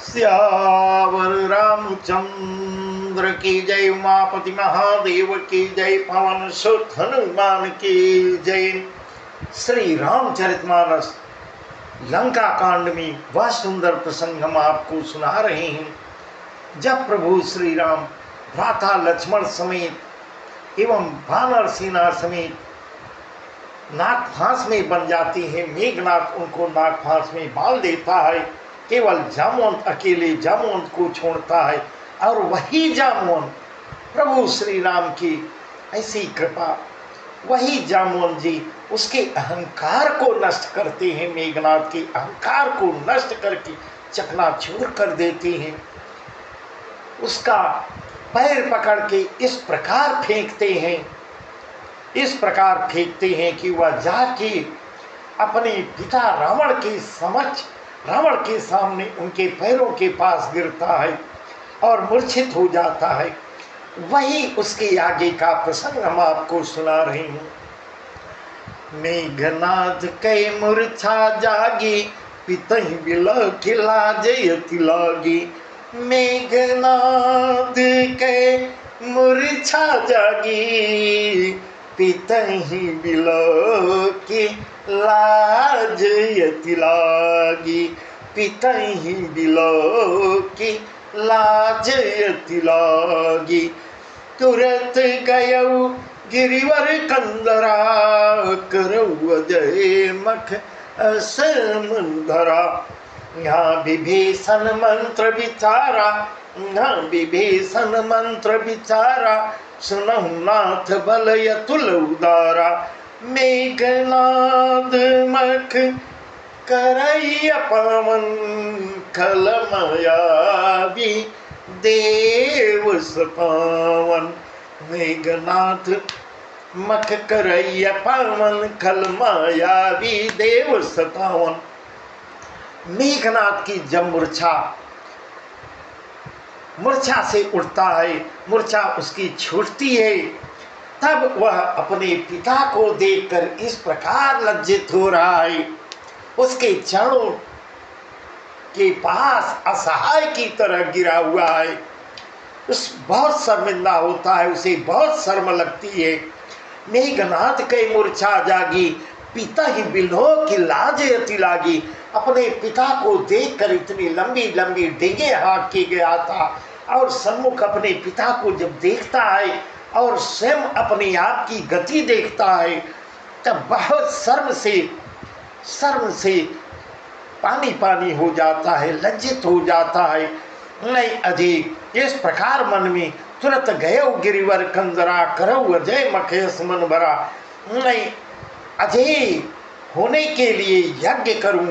सियावर रामचंद्र की जय, उमापति महादेव की जय, पवन सुत हनुमान की जय। श्री रामचरितमानस लंका कांड में वह सुंदर प्रसंग हम आपको सुना रहे हैं जब प्रभु श्री राम भ्राता लक्ष्मण समेत एवं वानर सेना समेत नागफांस में बन जाती है। मेघनाथ उनको नागफांस में बांध देता है, केवल जामवंत अकेले जामवंत को छोड़ता है और वही जामवंत प्रभु श्री राम की ऐसी कृपा, वही जामवंत जी उसके अहंकार को नष्ट करते हैं। मेघनाथ के अहंकार को नष्ट करके चकनाचूर कर देते हैं। उसका पैर पकड़ के इस प्रकार फेंकते हैं कि वह जाके अपने पिता रावण के समक्ष, रावण के सामने उनके पैरों के पास गिरता है और मूर्छित हो जाता है। वही उसके आगे का प्रसंग हम आपको सुना रहे हैं। मेघनाथ कै मूर्छा जागी, पितहि बिलखि लाजयति लागी। मेघनाथ कै मूर्छा जागी, पितहि बिलखि लाजयति लागी। पितहि बिलखि लाजयति लागी। तुरत गयौ गिरिवर कंदरा, करौ अजय मख समंदरा। यहाँ विभीषण मंत्र विचारा, यहाँ विभीषण मंत्र विचारा। सुनहु नाथ बल अतुल उदारा। मेघनाद मख करैया पावन, खल मायावी देव सपावन। मेघनाथ मख करैया पावन, खल मायावी देव सतावन। मेघनाथ की जब मूर्छा से उठता है, मूर्छा उसकी छूटती है, तब वह अपने पिता को देखकर इस प्रकार लज्जित हो रहा है। उसके चरणों के पास असहाय की तरह गिरा हुआ है। उस बहुत शर्मिंदा होता है, उसे बहुत शर्म लगती है। मेघनाथ कई मूर्छा जागी, पिता ही बिलखि लाजयति लागी। अपने पिता को देखकर इतनी लंबी लंबी डेगे हाँक के गया था और सम्मुख अपने पिता को जब देखता है और स्वयं अपने आप की गति देखता है, तब बहुत शर्म से पानी पानी हो जाता है, लज्जित हो जाता है। नहीं अधिक इस प्रकार मन में तुरंत गयो गिरिवर कंदरा, करौ अजय मखे समन भरा। नहीं अजय होने के लिए यज्ञ करूं,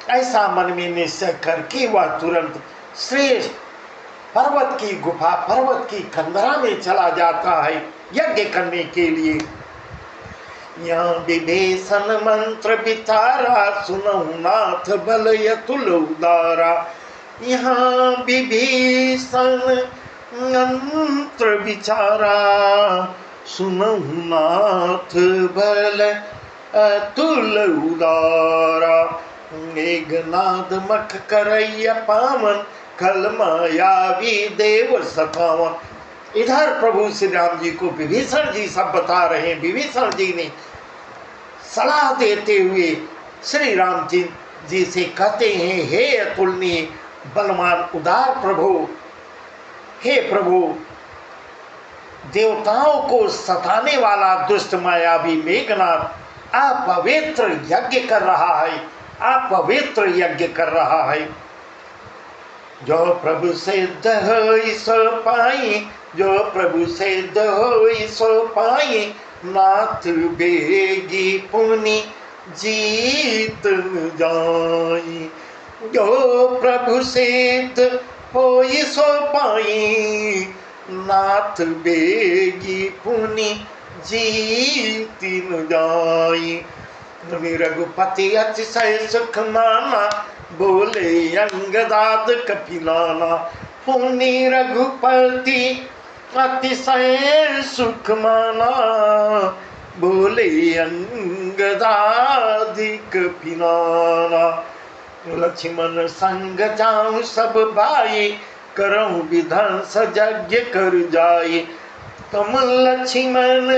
ऐसा मन में निश्चय करके वह तुरंत श्रेष्ठ पर्वत की गुफा, पर्वत की कंदरा में चला जाता है यज्ञ करने के लिए। यहाँ विभीषण मंत्र विचारा, सुनहु नाथ बल अतुल उदारा। यहाँ विभीषण मंत्र विचारा, सुनहु नाथ बल अतुल उदारा। मेघनाद मख करैया पावन, खल मायावी देव सतावन। इधर प्रभु श्री राम जी को विभीषण जी सब बता रहे हैं। विभीषण जी ने सलाह देते हुए श्री राम जी से कहते हैं, हे अतुलनीय बलवान उदार प्रभु, हे प्रभु, देवताओं को सताने वाला दुष्ट मायावी मेघनाथ अपवित्र यज्ञ कर रहा है, अपवित्र यज्ञ कर रहा है। जो प्रभु सिद्ध होई सो पाई, जो प्रभु सिद्ध होई सो पाई। नाथ बेगी पुनि जीत जाई। जो प्रभु सिद्ध होई सो पाई, नाथ बेगी पुनि जीत जाई। रघुपति अतिशय सुख माना, बोले अंगदाद कपिलाना। पुनि रघुपति अतिशय सुख माना, बोले अंगदाद कपिलाना। लक्ष्मण संग जाऊं सब भाई, करऊं विध्वंस यज्ञ कर जाए। तुम लक्ष्मण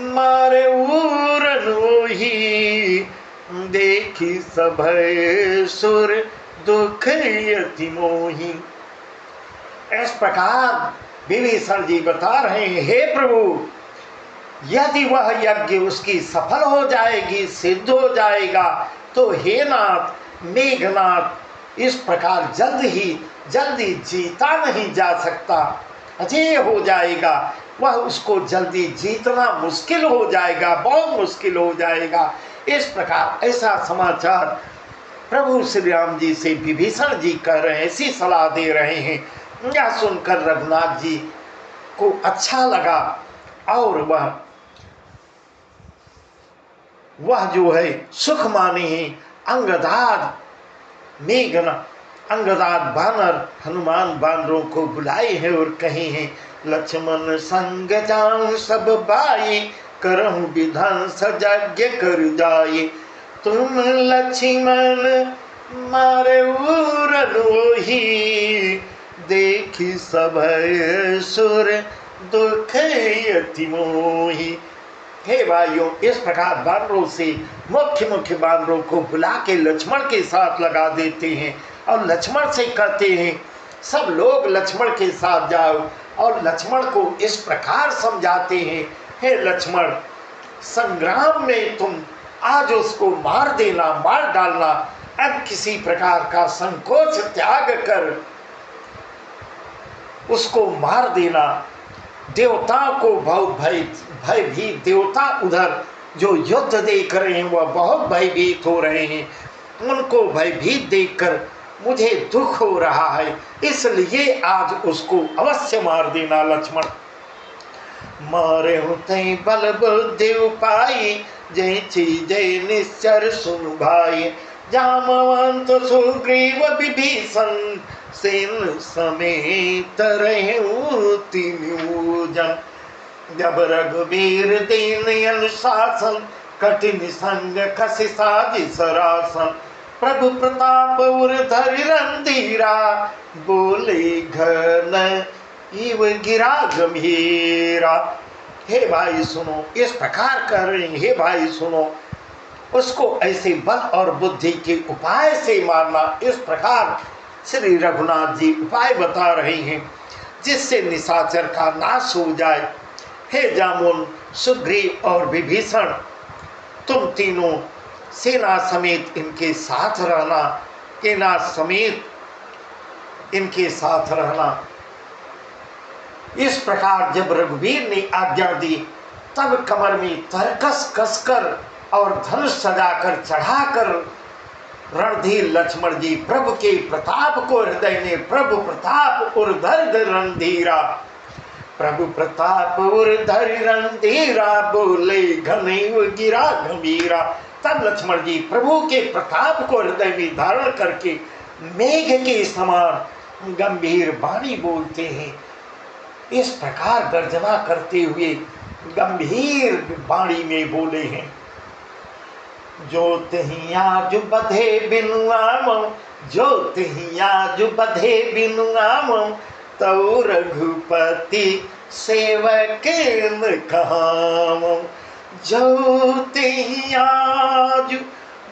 मारे उरन वही, देखी सभय सुर दुख यति मोही। इस प्रकार विभीषण जी बता रहे हैं, हे प्रभु, यदि वह यज्ञ उसकी सफल हो जाएगी, सिद्ध हो जाएगा, तो हे नाथ मेघनाथ, इस प्रकार जल्दी जीता नहीं जा सकता, अजय हो जाएगा। वह उसको जल्दी जीतना मुश्किल हो जाएगा, बहुत मुश्किल हो जाएगा। इस प्रकार ऐसा समाचार प्रभु श्री राम जी से विभीषण जी कर रहे हैं, ऐसी सलाह दे रहे हैं। यह सुनकर रघुनाथ जी को अच्छा लगा और वह जो है सुख माने हैं। अंगदाद बानर हनुमान बानरों को बुलाए हैं और कहे हैं, लक्ष्मण संग जाऊं सब भाई, करहूं विध्वंस यज्ञ कर जाए। तुम लक्ष्मण मारे उरन वही, देखी सभय सुर दुख यति मोही। हे भाइयों, इस प्रकार बानरों से मुख्य बानरों को बुला के लक्ष्मण के साथ लगा देते हैं और लक्ष्मण से कहते हैं, सब लोग लक्ष्मण के साथ जाओ, और लक्ष्मण को इस प्रकार समझाते हैं, हे लक्ष्मण, संग्राम में तुम आज उसको मार देना, मार डालना, अब किसी प्रकार का संकोच त्याग कर उसको मार देना। देवताओं को बहुत भयभीत, देवता उधर जो युद्ध देख रहे हैं वह बहुत भयभीत हो रहे हैं, उनको भयभीत देखकर मुझे दुख हो रहा है, इसलिए आज उसको अवश्य मार देना लक्ष्मण। मारे होते बल बुद्धि उपाय, जय जय निश्चर सुन भाई। जामवंत सुग्रीव विभीषण, सेन समेत रहे तीनों जन। जब रघुवीर दीन अनुशासन, कठिन संग कस साज सरासन। प्रभु प्रताप उर धरि रंधीरा, बोले घन इव गिरा गंभीरा। हे भाई सुनो, इस प्रकार कर रहे हैं, हे भाई सुनो, उसको ऐसे बल और बुद्धि के उपाय से मारना। इस प्रकार श्री रघुनाथ जी उपाय बता रहे हैं जिससे निशाचर का नाश हो जाए। हे जामुन, सुग्रीव और विभीषण, तुम तीनों सेना समेत इनके साथ रहना, सेना समेत इनके साथ रहना। इस प्रकार जब रघुवीर ने आज्ञा दी, तब कमर में तरकस कसकर और धनुष सजाकर चढ़ाकर रणधीर लक्ष्मण जी प्रभु के प्रताप को हृदय में, प्रभु प्रताप उर्धर रणधीरा, प्रभु प्रताप उर्धर रणधीरा, बोले घनेव गिरा गंभीरा। तब लक्ष्मण जी प्रभु के प्रताप को हृदय में धारण करके मेघ के समान गंभीर वाणी बोलते हैं। इस प्रकार गर्जना करते हुए गंभीर वाणी में बोले हैं, जो तही आज बधे बिनु आमो, जो तही आज बधे बिनु आमो, तौ रघुपति सेवक कहामो। जो तही आज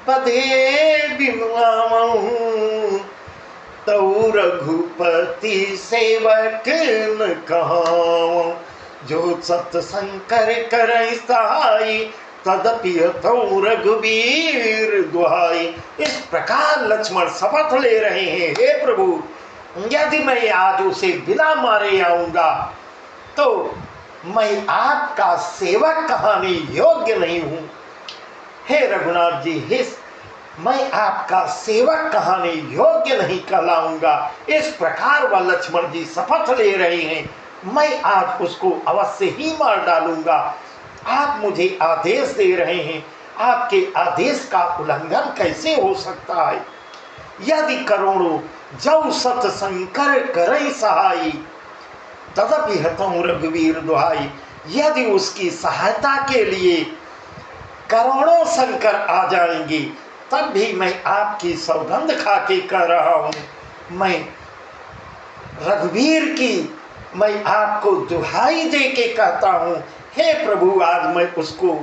बधे बिनु आमो, तौ रघुपति सेवक कहामो। जो सत्संग करई सहाई, तदपि हतौ रघुवीर दुहाई। इस प्रकार लक्ष्मण शपथ ले रहे हैं, हे प्रभु, यदि मैं आज उसे बिना मारे आऊंगा तो मैं आपका सेवक कहने योग्य नहीं हूं। हे रघुनाथ जी, मैं आपका सेवक कहने योग्य नहीं कहलाऊंगा। इस प्रकार वह लक्ष्मण जी शपथ ले रहे हैं, मैं आज उसको अवश्य ही मार डालूंगा। आप मुझे आदेश दे रहे हैं, आपके आदेश का उल्लंघन कैसे हो सकता है। यदि करोड़ों जौ सत संकर करई सहाई, तदपि हतौ रघुवीर दुहाई। यदि उसकी सहायता के लिए करोड़ों शंकर आ जाएंगे तब भी मैं आपकी सौगंध खा के कह रहा हूँ, मैं रघुवीर की मैं आपको दुहाई दे के कहता हूँ, हे प्रभु आज मैं उसको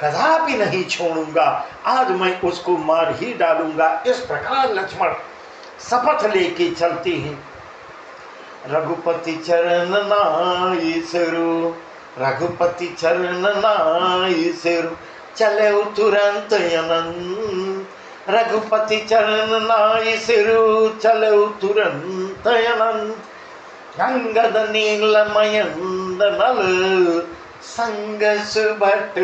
कदापि नहीं छोड़ूंगा, आज मैं उसको मार ही डालूंगा। इस प्रकार लक्ष्मण शपथ लेके चलते हैं। रघुपति चरण नाई सिरु, रघुपति चरण नाई सिरु, चले तुरंत अनंत। रघुपति चरण नाई सिरु, चले तुरंत अनंत। अंगद नीलमयंद नल, संग सुभट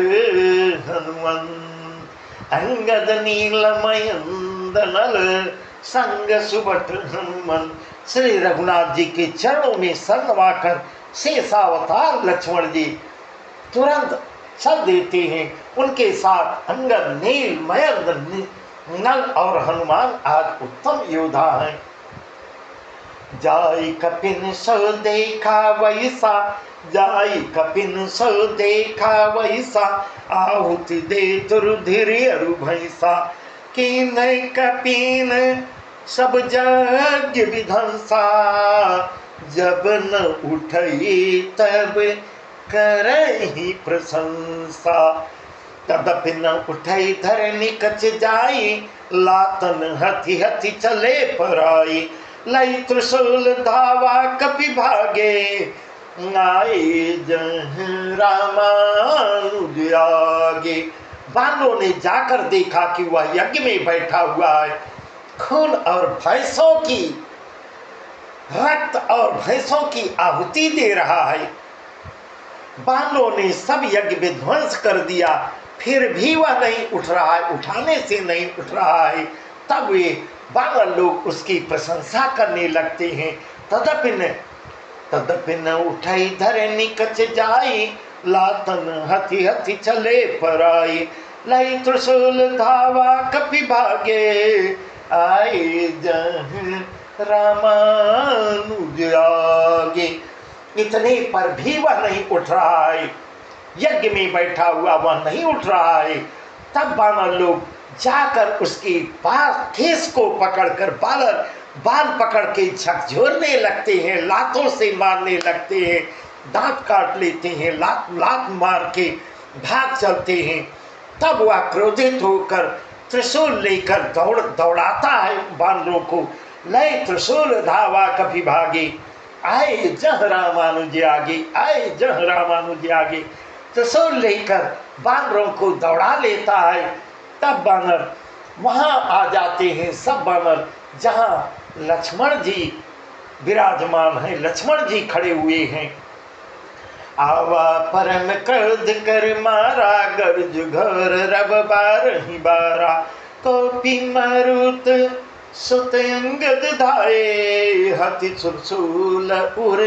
हनुमंत। अंगद नीलमयंद नल, संग सुभट हनुमंत। श्री रघुनाथ जी के चरणों में शरणवाकर शेषावतार लक्ष्मण जी तुरंत चल देते हैं। उनके साथ अंगद नील मयंद नल और हनुमान आज उत्तम योद्धा हैं। जाई कपिन सो देखा वैसा, जाई कपिन सो देखा वैसा, आहुति दे तुरुधिर अरु भैसा। कीन कपिन सब यज्ञ विध्वंसा, जब न उठई तब करहि प्रशंसा। तदपि न उठई धरनी कछ जाई, लातन हथि हथि चले पराई। लई त्रिशूल धावा कपि भागे, आए जह रामानुज आगे। बालों ने जाकर देखा कि वह यज्ञ में बैठा हुआ है, खून और भैंसों की रक्त और भैंसों की आहुति दे रहा है। बालों ने सब यज्ञ विध्वंस कर दिया, फिर भी वह नहीं उठ रहा है, उठाने से नहीं उठ रहा है। तब वे बानर लोग उसकी प्रशंसा करने लगते हैं। तदपि न उठाई धरनी कछ जाई, लातन हथि हथि चले पराई। लई त्रिशूल धावा कपि भागे, आए जह रामानुज आगे। इतने पर भी वह नहीं उठ रहा है, यज्ञ में बैठा हुआ वह नहीं उठ रहा है। तब बानर लोग जाकर उसकी ठेस को पकड़कर बाल पकड़ के झकझोरने लगते हैं, लातों से मारने लगते हैं, दांत काट लेते हैं, लात मार के भाग चलते हैं। तब वह क्रोधित होकर त्रिशूल लेकर दौड़ाता है बानरों को। लय त्रिशूल धावा कभी भागे, आए जह रामानुज आगे, आए जह रामानुज आगे। त्रिशूल लेकर बानरों को दौड़ा लेता है। तब बानर वहां आ जाते हैं, सब बानर जहां लक्ष्मण जी विराजमान हैं, लक्ष्मण जी खड़े हुए हैं। आवा परम क्रोध कर मारा, गर्ज घोर रब बारहि बारा। कौपी मारुत सुत अंगद धाये, हति त्रिशूल उर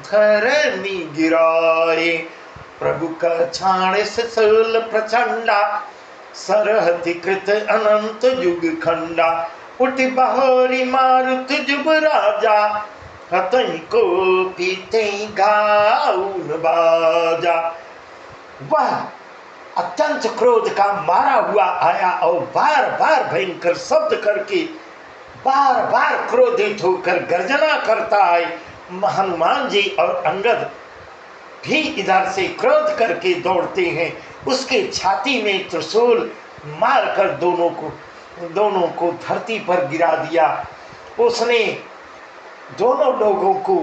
धरनी गिराए। प्रभु का छाण शूल प्रचंडा, सरहति कृत अनंत युग खंडा। उठ बहोरी मारुत जुब राजा, हतई को पीते गाउन बाजा। वह अत्यंत क्रोध का मारा हुआ आया और बार बार भयंकर शब्द करके बार बार क्रोधित होकर गर्जना करता है। हनुमान जी और अंगद भी इधर से क्रोध करके दौड़ते हैं। उसके छाती में त्रिशूल मारकर दोनों को धरती पर गिरा दिया। उसने दोनों लोगों को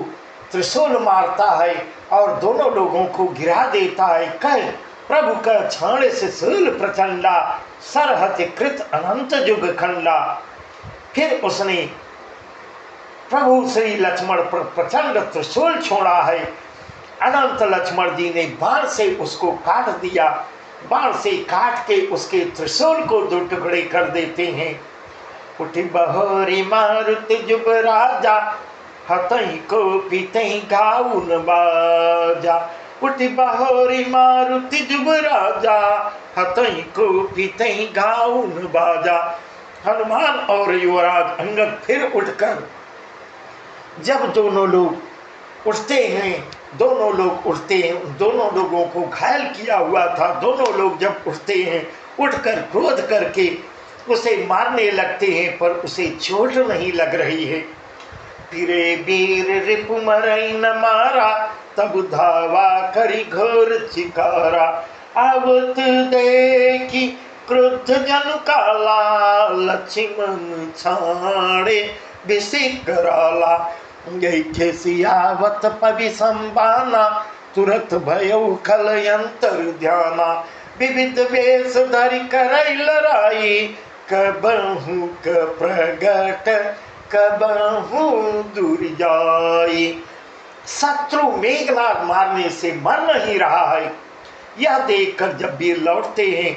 त्रिशूल मारता है और दोनों लोगों को गिरा देता है। कह प्रभु का छाण से शूल प्रचंडा, सरहति कृत अनंत युग खंडा। फिर उसने प्रभु श्री लक्ष्मण पर प्रचंड त्रिशूल छोड़ा है। अनंत लक्ष्मण जी ने बाण से उसको काट दिया, बाण से काट के उसके त्रिशूल को दो टुकड़े कर देते हैं। उठी बहोरी मारुत जुब राजा, हतई को पीतई गाउन बाजा। उठी बहोरी मारुत जुब राजा, हतई को पीतई गाउन बाजा। हनुमान और युवराज अंगद फिर उठकर, जब दोनों लोग उठते हैं, दोनों लोगों को घायल किया हुआ था। दोनों लोग जब उठते हैं, उठकर क्रोध करके उसे मारने लगते हैं, पर उसे चोट नहीं लग रही है। फिरे वीर रिपु मरई न मारा, तब धावा करी घोर चिकारा। आवत देखी क्रुद्ध जन काला, लक्ष्मण छाड़े बिसिक कराला। गई सियावत पवि संबाना, तुरत भयउ खल यंतर ध्याना। विविध वेश धरि करई लड़ाई, कबहु क प्रगट कबहु दूर जाई। शत्रु मेघनाद मारने से मर नहीं रहा है। यह देखकर जब वीर लौटते हैं,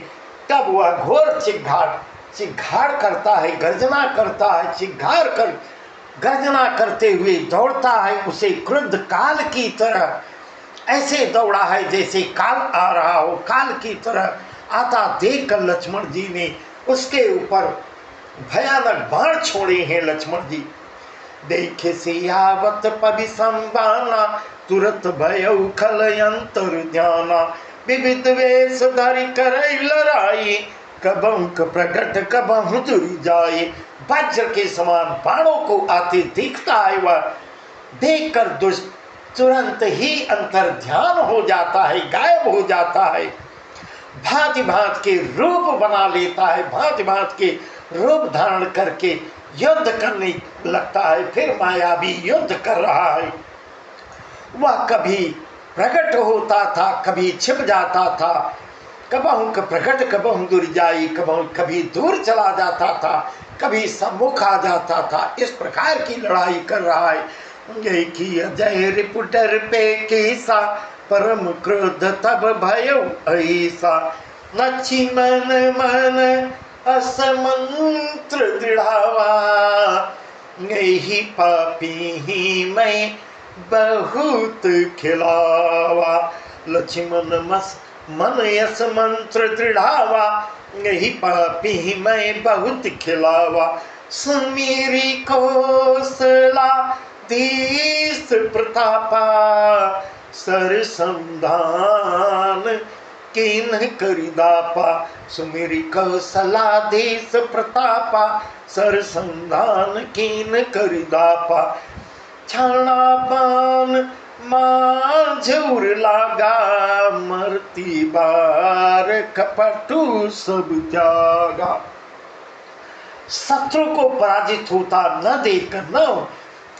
तब वह घोर चिघाड़ करता है, गर्जना करता है। चिघाड़ कर गर्जना करते हुए दौड़ता है। उसे क्रुद्ध काल की तरह ऐसे दौड़ा है जैसे काल आ रहा हो। काल की तरह आता देखकर लक्ष्मण जी ने उसके ऊपर भयानक बाण छोड़े हैं। लक्ष्मण जी देखे सियावत पवि संबाना, तुरत भयउ खल यंतर ध्याना। विविध वेश धरि करई लड़ाई, कबहु क प्रगट कबहु दूर जाए। वज्र के समान बाणों को आते दिखता है। वह देखकर दुष्ट तुरंत ही अंतर ध्यान हो जाता है, गायब हो जाता है। भांति भांति के रूप बना लेता है, भांति भांति के रूप धारण करके युद्ध करने लगता है। फिर मायावी युद्ध कर रहा है। वह कभी प्रकट होता था, कभी छिप जाता था। कबहु प्रकट कबहु दूर जाई, कभी दूर चला जाता था, कभी सम्मुख आ जाता था। इस प्रकार की लड़ाई कर रहा है। यही की अजय रिपु डर पे केसा, परम क्रोध तब भयउ ऐसा। लक्ष्मण मन असमंत्र दृढ़ावा, यही पापी ही मैं बहुत खिलावा। लक्ष्मण मन यस मंत्र दृढ़ावा, यही पापी ही मैं बहुत खिलावा। सुमेरी कौशला देश प्रतापा, सर संधान किन करिदापा। सुमेरी कौशलाधीश प्रतापा, सर संधान किन करिदापा। छाणा बाण माझुर लागा, मरती बार कपटू सब त्यागा। शत्रु को पराजित होता न देखकर, न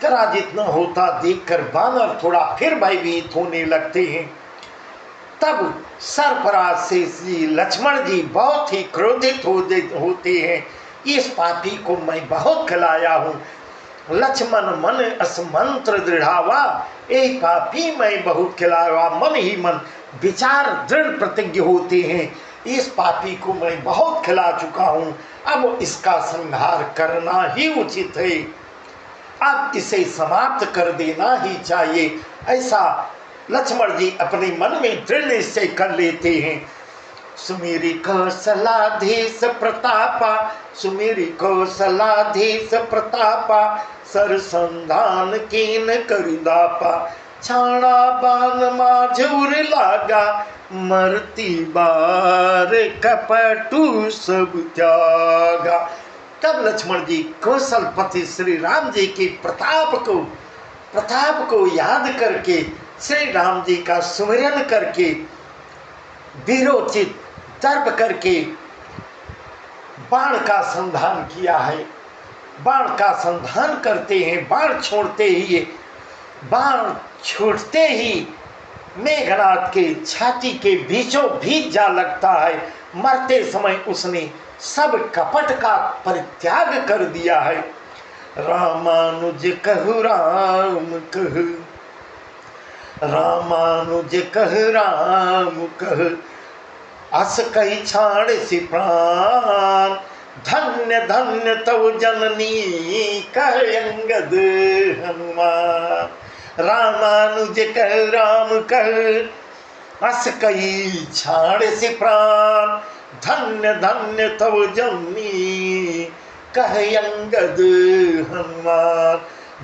पराजित न होता देखकर बानर थोड़ा फिर भयभीत होने लगते हैं। तब सरफराज से श्री लक्ष्मण जी बहुत ही क्रोधित होते हैं। इस पापी को मैं बहुत खिलाया हूँ। लक्ष्मण मन असमंत्र दृढ़ावा, एक पापी मैं बहुत खिलाया। मन ही मन विचार दृढ़ प्रतिज्ञ होते हैं। इस पापी को मैं बहुत खिला चुका हूँ, अब इसका संहार करना ही उचित है। अब इसे समाप्त कर देना ही चाहिए। ऐसा लक्ष्मण जी अपने मन में दृढ़ निश्चय कर लेते हैं। सुमेरी कौशलाधीश प्रतापा, सुमेरी कौशलाधीश प्रतापा, सर संधान कीन करिदापा। छाणा बाण माझुर लागा, मरती बार कपटू सब त्यागा। तब लक्ष्मण जी कौशलपति श्री राम जी के प्रताप को याद करके, श्री राम जी का सुमिरन करके, वीरोचित तर्क करके बाण का संधान किया है। बाण का संधान करते हैं। बाण छूटते ही मेघनाद के छाती के बीचों बीच जा लगता है। मरते समय उसने सब कपट का परित्याग कर दिया है। रामानुज कहु राम कहु, रामानुज कहु राम कहु, अस कही छाड़ से प्राण। धन्य धन्य तव जननी कह अंगद हनुमान। रामानुज कहु राम कहु, अस कही छाड़ से प्राण। धन्य धन्य तव जननी कह अंगद हनुमान।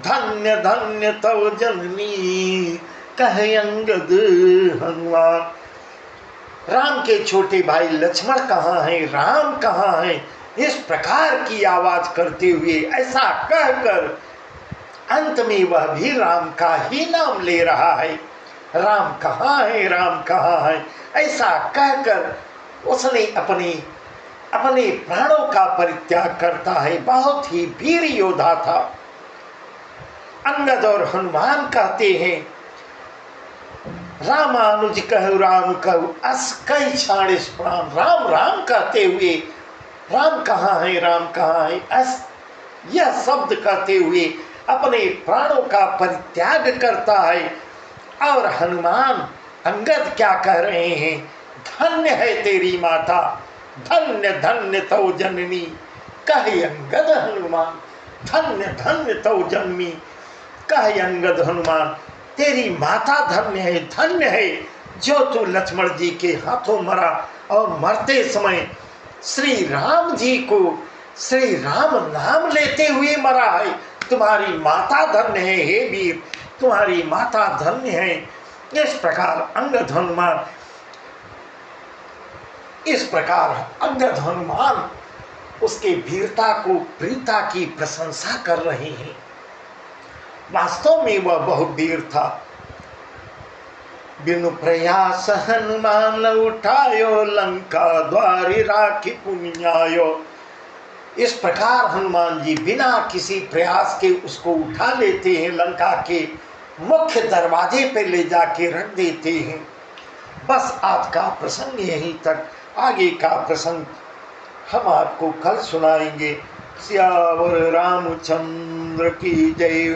धन्य धन्य तव जननी कह अंगद हनुमान। राम के छोटे भाई लक्ष्मण कहाँ हैं, राम कहाँ हैं, इस प्रकार की आवाज करते हुए, ऐसा कहकर अंत में वह भी राम का ही नाम ले रहा है। राम कहाँ है, राम कहाँ है, ऐसा कहकर उसने अपने प्राणों का परित्याग करता है। बहुत ही वीर योद्धा था। अंगद और हनुमान कहते हैं, रामानुज कहु राम कहु अस कई छाड़िस प्राण। राम राम कहते हुए, राम कहाँ है, राम कहाँ है, अस यह शब्द कहते हुए अपने प्राणों का परित्याग करता है। और हनुमान अंगद क्या कह रहे हैं, धन्य है तेरी माता, धन्य धन्य तौ जननी। कहे अंगद हनुमान, धन्य धन्य तौ जन्मी। कहे अंगद हनुमान, तेरी माता धन्य है, धन्य है जो तू लक्ष्मण जी के हाथों मरा और मरते समय श्री राम जी को श्री राम नाम लेते हुए मरा है। तुम्हारी माता धन्य है, हे वीर, तुम्हारी माता धन्य है। इस प्रकार अंगद हनुमान उसके वीरता को, प्रीता की प्रशंसा कर रहे हैं। वास्तव में वह बहुत वीर था। बिनु प्रयास हनुमान उठायो, लंका द्वारि राखी पुनियायो। इस प्रकार हनुमान जी बिना किसी प्रयास के उसको उठा लेते हैं, लंका के मुख्य दरवाजे पे ले जाके रख देते हैं। बस आज का प्रसंग यहीं तक, आगे का प्रसंग हम आपको कल सुनाएंगे। सियावर रामचंद्र की जय।